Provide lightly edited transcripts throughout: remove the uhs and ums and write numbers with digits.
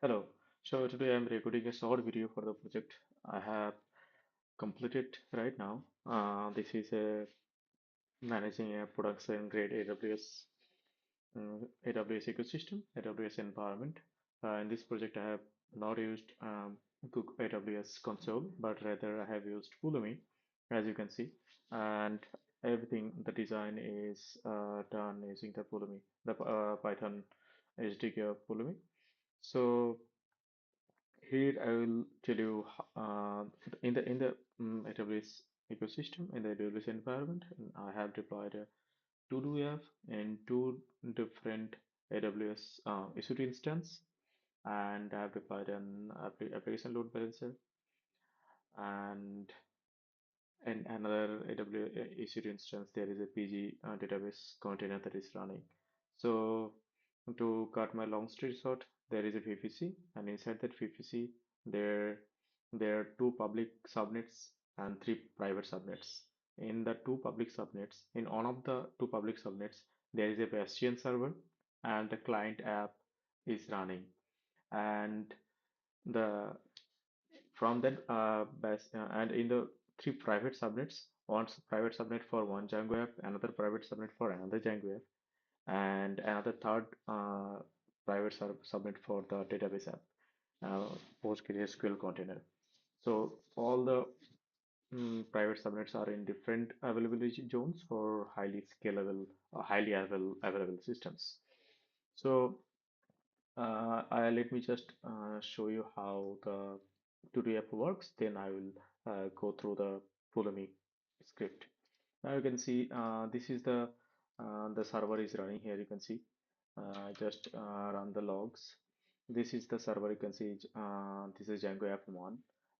Hello. So today I'm recording a short video for the project I have completed right now. This is a managing a production grade AWS ecosystem, AWS environment. In this project, I have not used Google AWS console, but rather I have used Pulumi, as you can see, and everything the design is done using the Pulumi, the Python SDK of Pulumi. So here I will tell you in the AWS ecosystem in the AWS environment, I have deployed a to-do app in two different AWS EC2 instance, and I have deployed an application load balancer and in another AWS EC2 instance there is a PG database container that is running. So to cut my long story short, there is a VPC, and inside that VPC, there there are two public subnets and three private subnets. In the two public subnets, in one of the two public subnets, there is a Bastion server, and the client app is running. And the from that and in the three private subnets, one private subnet for one Django app, another private subnet for another Django app, and another third private subnet for the database app, PostgreSQL container. So all the private subnets are in different availability zones for highly scalable, highly available systems. So let me just show you how the to-do app works. Then I will go through the Pulumi script. Now you can see this is the server is running here. You can see just run the logs. This is the server. You can see this is Django app 1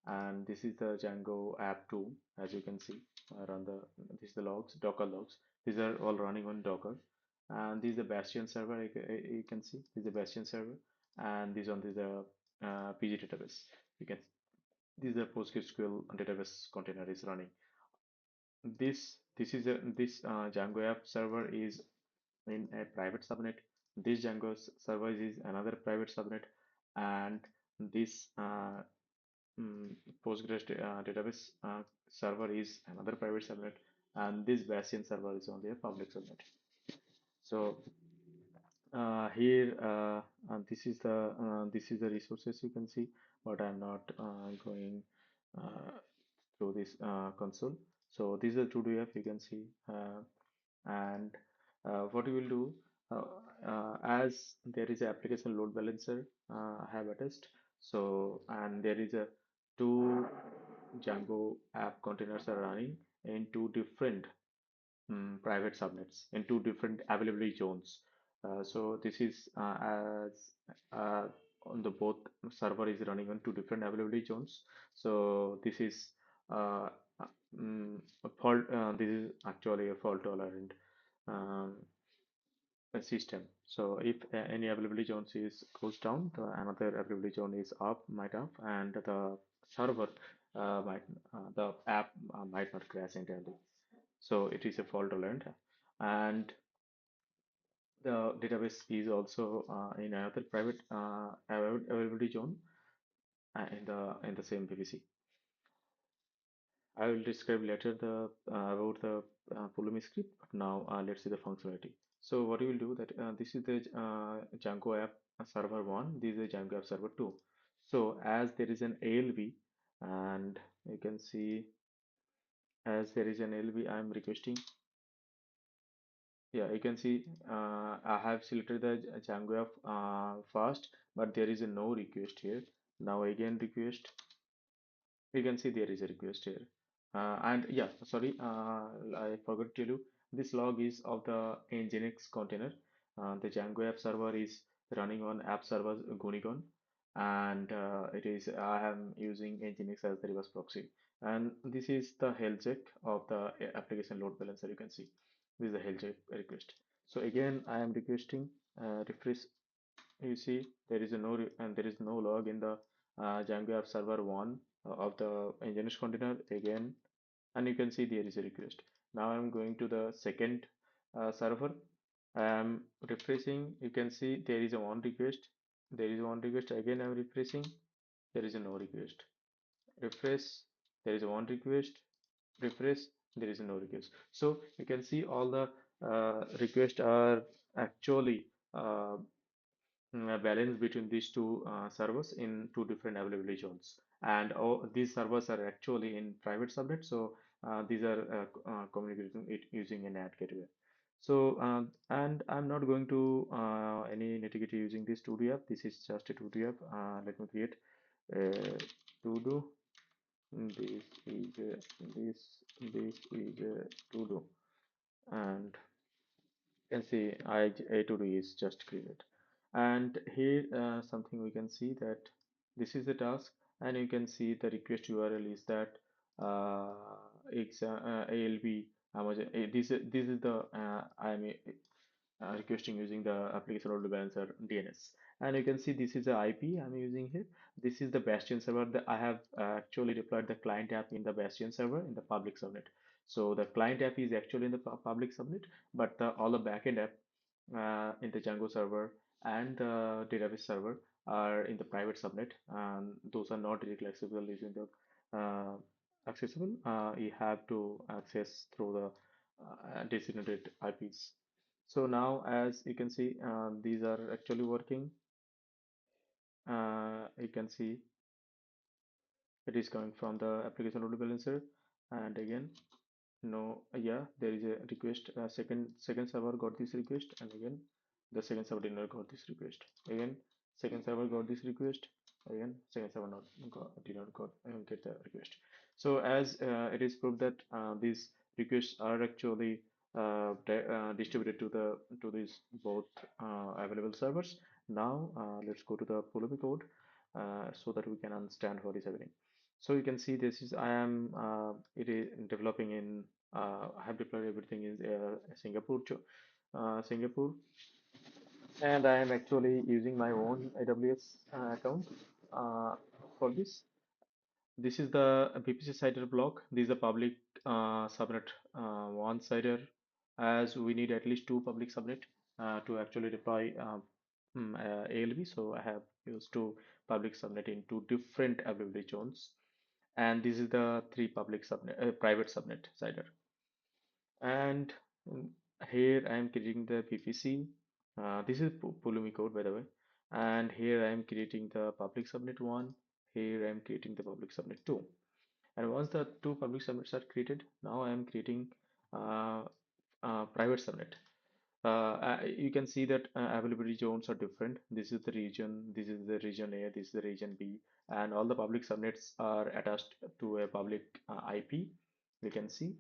and this is the Django app 2. As you can see, run the this is the logs, Docker logs. These are all running on Docker. And this is the Bastion server. You can see this is the Bastion server, and this one is the PG database. You can this is a PostgreSQL database container is running. This Django app server is in a private subnet. This Django server is another private subnet, and this mm, Postgres database server is another private subnet, and this Bastion server is only a public subnet. So here this is the resources you can see, but I'm not going uh, through this console. So this is the to-do app you can see, and what you will do as there is an application load balancer I have attached. So and there is a two Django app containers are running in two different private subnets in two different availability zones. So this is as uh, on the both server is running on two different availability zones. So this is uh, a fault. This is actually a fault tolerant um, a system. So if any availability zones is goes down, the another availability zone is up, might up, and the server might the app might not crash entirely. So it is a fault tolerant, and the database is also in another private availability zone in the same PVC. I will describe later the about the Pulumi script. But now let's see the functionality. So what you will do that this is the Django app server 1. This is the Django app server 2. So as there is an ALB, and you can see as there is an ALB, I am requesting. Yeah, you can see I have selected the Django app first, but there is a no request here. Now again request. You can see there is a request here. And yeah, sorry, I forgot to tell you, this log is of the Nginx container. The Django app server is running on app server Gunigon, and it is I am using Nginx as the reverse proxy. And this is the health check of the application load balancer. You can see this is the health check request. So again, I am requesting refresh. You see there is a and there is no log in the Django app server 1 of the Nginx container again, and you can see there is a request. Now I'm going to the second server. I am refreshing. You can see there is a one request, There is one request. Again, I'm refreshing. There is a no request. Refresh. There is one request. Refresh. There is no request. So you can see all the requests are actually a balance between these two servers in two different availability zones. And all these servers are actually in private subnet, so these are communicating it using an AD gateway. So, and I'm not going to any nitty-gritty using this to-do app. This is just a to-do app. Let me create a to-do. This is a to-do, and can see I to do is just created. And here something we can see that this is the task, and you can see the request URL is that ALB Amazon. This is the I'm requesting using the application load balancer DNS. And you can see this is the IP I'm using here. This is the Bastion server that I have actually deployed the client app in the Bastion server in the public subnet. So the client app is actually in the public subnet, but all the backend app in the Django server and the database server are in the private subnet. And those are not directly accessible using the accessible. You have to access through the designated IPs. So now, as you can see, these are actually working. You can see it is coming from the application load balancer, and again, no, yeah, there is a request. Second server got this request, and again, the second server did not got this request. Again, second server got this request. Again, second server did not get the request. So as it is proved that these requests are actually distributed to these both available servers. Now let's go to the Pulumi code so that we can understand what is happening. So you can see this is I am it is developing in I have deployed everything in Singapore, and I am actually using my own AWS account uh, for this. This is the VPC CIDR block. This is a public subnet one CIDR, as we need at least two public subnet to actually deploy ALB. So I have used two public subnet in two different availability zones, and this is the three public subnet, private subnet CIDR. And mm, here I am creating the PPC. This is Pulumi code, by the way. And here I am creating the public subnet one. Here I am creating the public subnet two. And once the two public subnets are created, now I am creating uh, private subnet. You can see that availability zones are different. This is the region, this is the region A, this is the region B, and all the public subnets are attached to a public IP. You can see,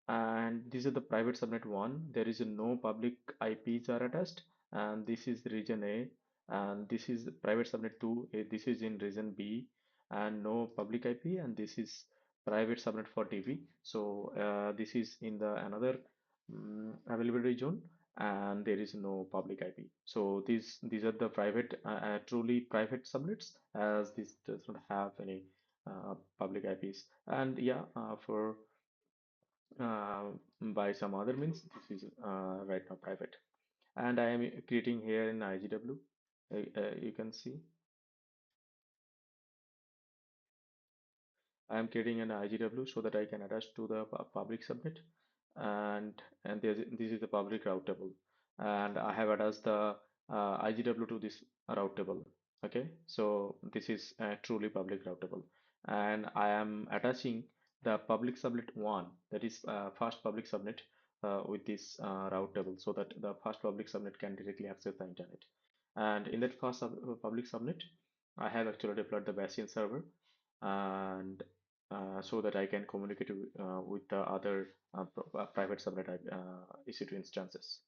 and this is the private subnet one. There is no public IPs are attached, and this is the region A, and this is the private subnet two. This is in region B, and no public IP, and this is private subnet for DB. So this is in the another availability zone, and there is no public IP. So these are the private, truly private subnets, as this does not have any public IPs. And yeah, for uh, by some other means, this is right now private. And I am creating here in IGW. You can see I am creating an IGW so that I can attach to the public subnet, and this is the public route table, and I have attached the IGW to this route table. Okay, so this is truly public route table, and I am attaching the public subnet one, that is first public subnet with this route table, so that the first public subnet can directly access the internet. And in that public subnet, I have actually deployed the Bastion server, and so that I can communicate with the other private subnet EC2 instances.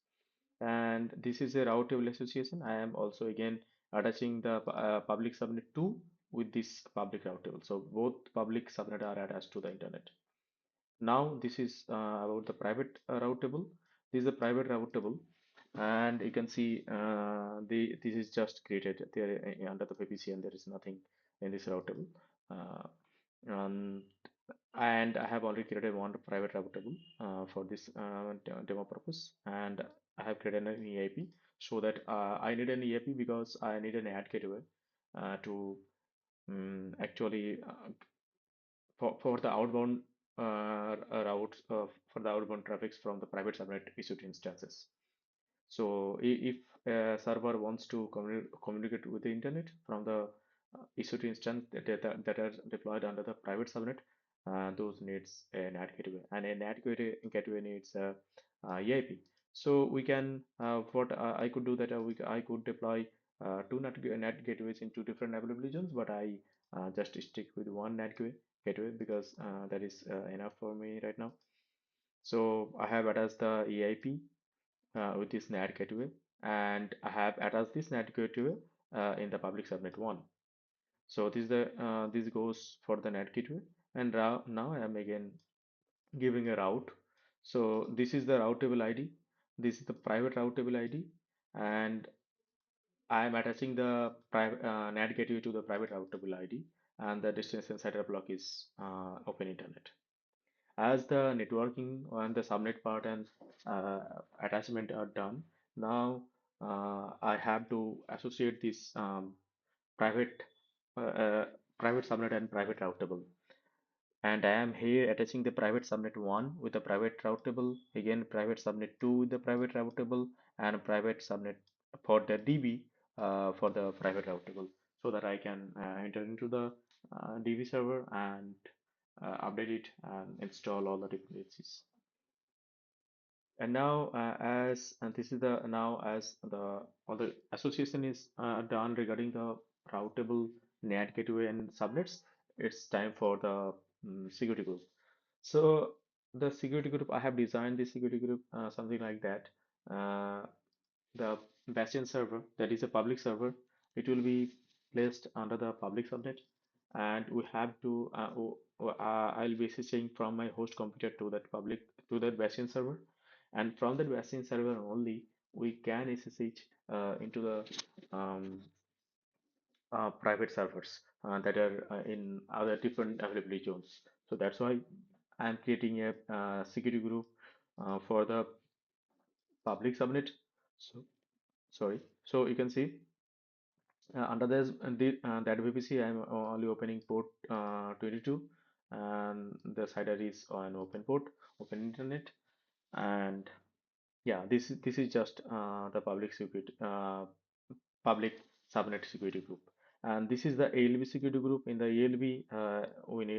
And this is a route table association. I am also again attaching the public subnet 2 with this public route table. So both public subnet are attached to the internet. Now this is about the private route table. This is a private route table, and you can see this is just created there under the PPC, and there is nothing in this route table. Um, and I have already created one private route table for this demo purpose, and I have created an EIP so that I need an EAP because I need an ad gateway to actually for the outbound routes for the outbound traffics from the private subnet issued instances. So if a server wants to communicate with the internet from the EC2 instance that are deployed under the private subnet, those needs a NAT gateway, and a NAT gateway needs a, EIP. So we can what I could do that I could deploy two NAT gateways in two different availability zones, but I just stick with one NAT gateway because that is enough for me right now. So I have attached the EIP with this NAT gateway, and I have attached this NAT gateway in the public subnet one. So this goes for the NAT gateway, and now I am again giving a route. So this is the route table ID. This is the private route table ID, and I am attaching the private NAT gateway to the private route table ID, and the destination setup block is open internet. As the networking and the subnet part and attachment are done, now I have to associate this private private subnet and private route table. And I am here attaching the private subnet 1 with the private route table, again private subnet 2 with the private route table, and private subnet for the DB for the private route table, so that I can enter into the DB server and update it and install all the dependencies. And now, as and this is the now as the all the association is done regarding the routable NAT gateway and subnets, it's time for the security group. So the security group, I have designed the security group something like that. Uh, the Bastion server, that is a public server, it will be placed under the public subnet, and we have to I'll be switching from my host computer to that Bastion server, and from that Bastion server only we can SSH into the um, private servers that are in other different availability zones. So that's why I'm creating a security group for the public subnet. So sorry. So you can see under this that VPC, I'm only opening port 22, and the CIDR is on open port, open internet, and yeah, this is just the public subnet security group, and this is the ALB security group. In the ALB,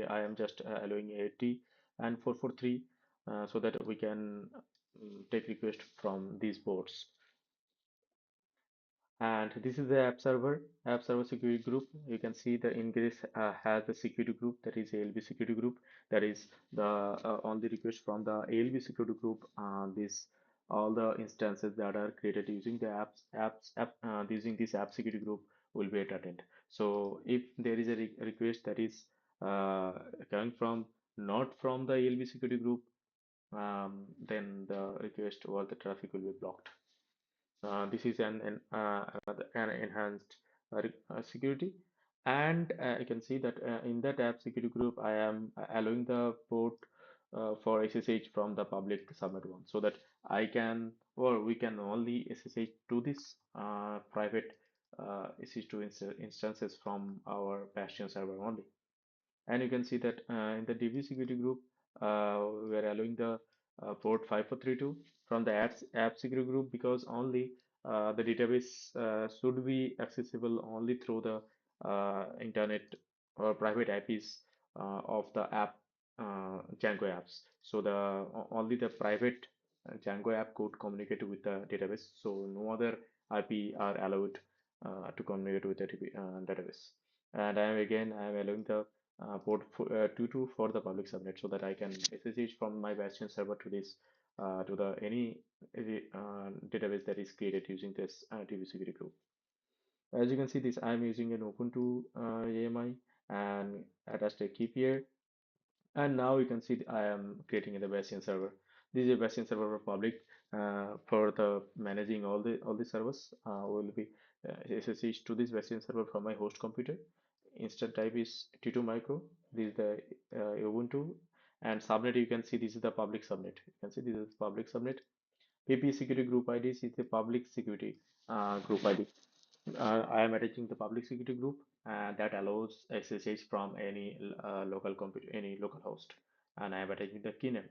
I am just allowing 80 and 443 so that we can take request from these ports. And this is the app server security group. You can see the ingress has the security group, that is ALB security group. That is the on the request from the ALB security group. This all the instances that are created using the app using this app security group will be attended. So if there is a request that is uh, coming from not from the ALB security group, then the request or the traffic will be blocked. This is an enhanced security, and you can see that in that app security group, I am allowing the port for SSH from the public subnet one, so that I can or we can only SSH to this private SSH2 instances from our Bastion server only. And you can see that in the DB security group, we are allowing the port 5432 from the app security group, because only the database should be accessible only through the internet or private IPs of the app Django apps. So only the private Django app could communicate with the database. So no other IP are allowed to communicate with the database. And I am allowing the port 22 for the public subnet, so that I can SSH from my Bastion server to this to the any database that is created using this DB security group. As you can see, this I am using an Ubuntu AMI and attached a key pair, and now you can see I am creating the Bastion server. This is a Bastion server for public for the managing all the servers. Will be SSH to this Bastion server from my host computer. Instance type is T2 micro. This is the Ubuntu, and subnet. You can see this is the public subnet. You can see this is public subnet. PP security group IDs is the public security group ID. I am attaching the public security group that allows SSH from any local computer, any local host, and I am attaching the key name.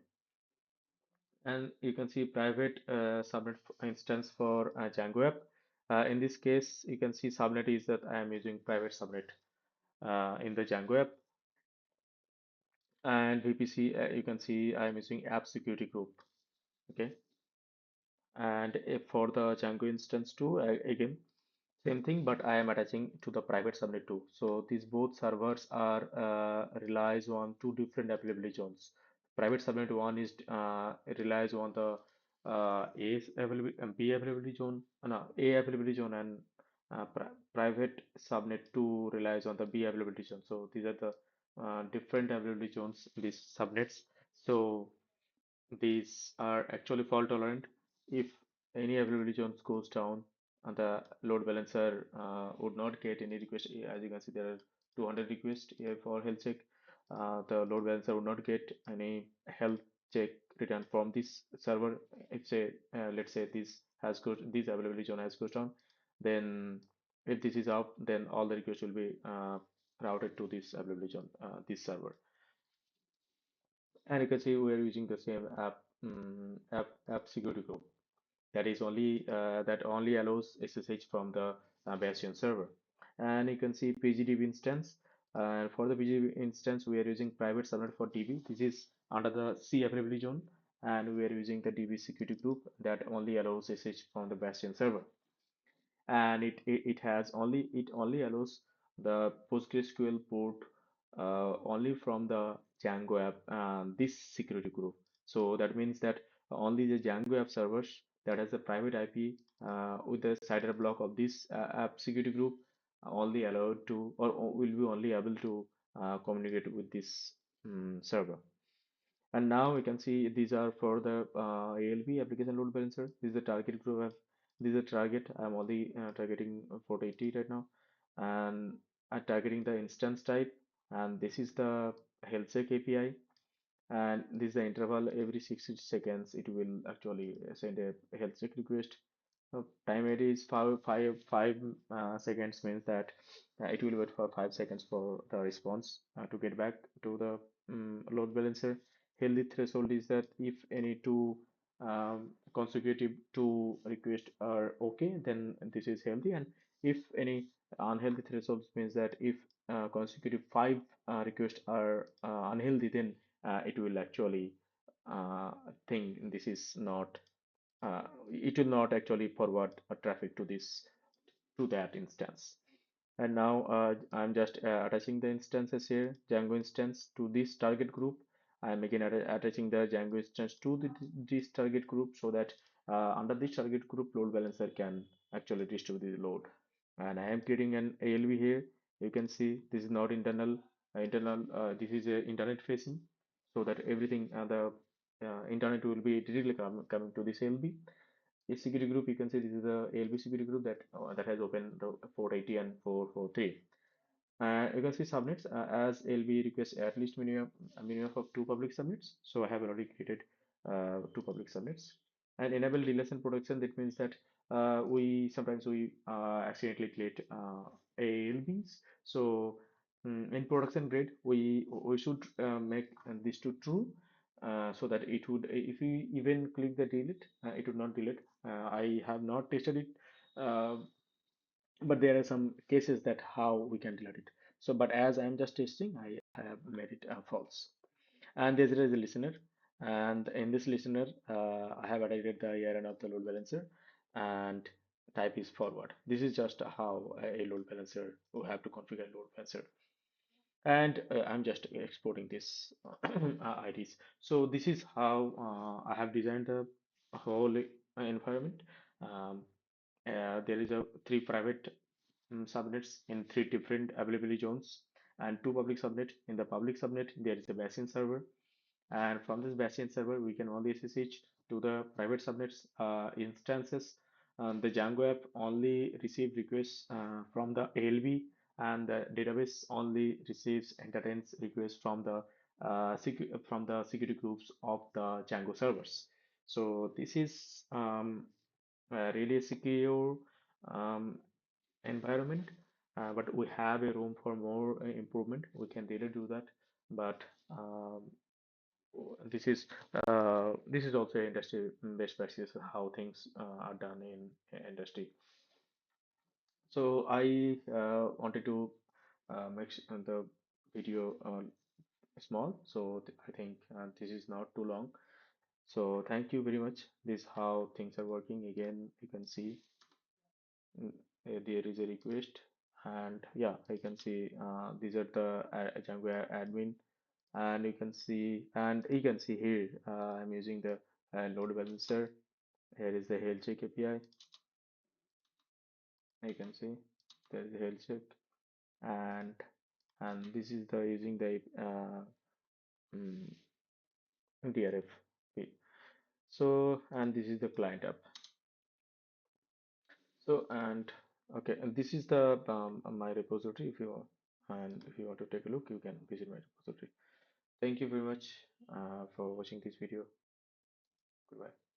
And you can see private subnet instance for Django app. In this case, you can see subnet is that I am using private subnet in the Django app, and VPC you can see I am using app security group. Okay, and if for the Django instance too, again same thing, but I am attaching to the private subnet too. So these both servers are relies on two different availability zones. Private subnet one is relies on the B availability zone, no, A availability zone, and private subnet two relies on the B availability zone. So these are the different availability zones, these subnets. So these are actually fault tolerant. If any availability zones goes down, and the load balancer would not get any request. As you can see, there are 200 requests here for health check. The load balancer would not get any health check return from this server. If say, let's say this availability zone has goes down, then if this is up, then all the requests will be routed to this availability zone, this server. And you can see we are using the same app security group that only allows SSH from the Bastion server. And you can see PGDB instance. And for the PGDB instance, we are using private subnet for DB. This is under the C availability zone, and we are using the DB security group that only allows SSH from the Bastion server, and it only allows the PostgreSQL port only from the Django app this security group. So that means that only the Django app servers that has a private IP with the CIDR block of this app security group are only allowed to or will be only able to communicate with this server. And now we can see these are for the ALB application load balancer. This is the target group. This is the target. I'm only targeting 480 right now, and I'm targeting the instance type. And this is the health check API. And this is the interval every 60 seconds. It will actually send a health check request. Time it is five seconds means that it will wait for 5 seconds for the response to get back to the load balancer. Healthy threshold is that if any two consecutive two requests are okay, then this is healthy, and if any unhealthy threshold means that if consecutive five requests are unhealthy, then it will actually think this is not it will not actually forward a traffic to this to that instance. And now I'm just attaching the instances here, Django instance to this target group. I'm again attaching the Django instance to this target group so that under this target group, load balancer can actually distribute the load. And I am creating an ALB here. You can see this is not this is internet facing, so that everything internet will be directly coming to this ALB. A security group, you can say this is the ALB security group that has opened the 480 and 443. You can see subnets as LB requests at least minimum of two public subnets. So I have already created two public subnets. And enable relation protection. That means that we sometimes we accidentally create ALBs. So in production grade, we should make this to true. So that it would, if we even click the delete, it would not delete. I have not tested it, uh, but there are some cases that how we can delete it. So but as I'm just testing, I have made it false. And there is a listener, and in this listener I have added the ARN of the load balancer, and type is forward. This is just how a load balancer will have to configure a load balancer. And I'm just exporting this IDs. So this is how I have designed the whole environment. um, there is a three private subnets in three different availability zones, and two public subnet. In the public subnet, there is a basin server, and from this basin server, we can only SSH to the private subnets instances. The Django app only receive requests from the ALB, and the database only receives entertains requests from the from the security groups of the Django servers. So this is really a secure um, environment, but we have a room for more improvement. We can really do that, but this is also industry best practices how things are done in industry. So I wanted to make the video small, so I think this is not too long. So thank you very much. This is how things are working. Again, you can see there is a request, and yeah, I can see these are the Django admin, and you can see here I'm using the load balancer. Here is the health check API. You can see there is a health check, and this is the using the mm, DRF. So and this is the client app. So and okay, and this is the my repository. If you want to take a look, you can visit my repository. Thank you very much for watching this video. Goodbye.